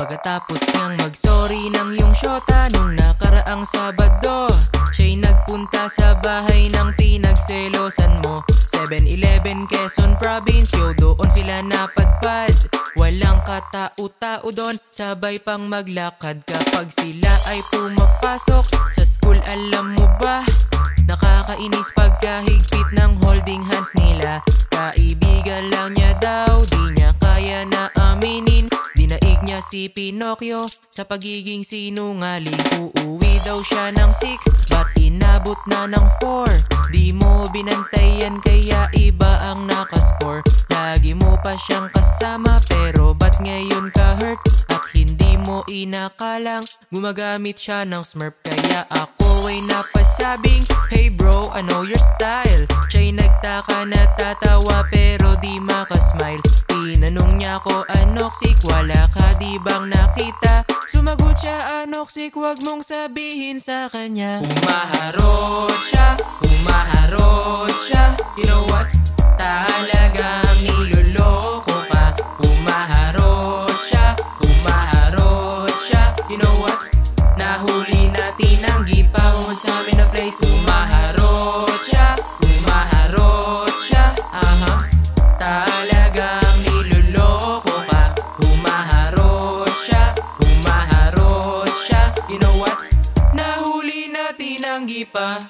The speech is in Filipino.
Pagkatapos niyang mag-sorry ng iyong syota nung nakaraang Sabado, siya'y nagpunta sa bahay ng pinagselosan mo. 7-Eleven, Quezon Province, yo, doon sila napadpad. Walang katao-tao doon, sabay pang maglakad kapag sila ay pumapasok sa school. Alam mo ba, nakakainis pagkahigpit ng holding hands nila. Kaibigan lang niya daw, di niya kaya na aminin. Dinaig niya si Pinocchio sa pagiging sinungaling. Uuwi daw siya ng 6, ba't inabot na ng 4? Di mo binantayan kaya iba ang nakascore. Lagi mo pa siyang kasama pero ba't ngayon ka hurt? At hindi mo inakalang gumagamit siya ng Smurf. Kaya ako ay napasabing, hey bro, I know your style. Siya'y nagtaka na tatawa pero di makasmile. Tinanong niya ako, anoxic, wala ka di bang nakita? Sumagot siya, anoxic, wag mong sabihin sa kanya. Humaharot siya, humaharot siya. You know what? Talagang niloloko ka. Humaharot siya, humaharot siya. You know what? Nahuli na, tinanggi pa sa amin na place. Humaharot siya, humaharot siya. Talagang niloloko ka. Humaharot siya, humaharot siya. You know what? Nahuli na, tinanggi pa.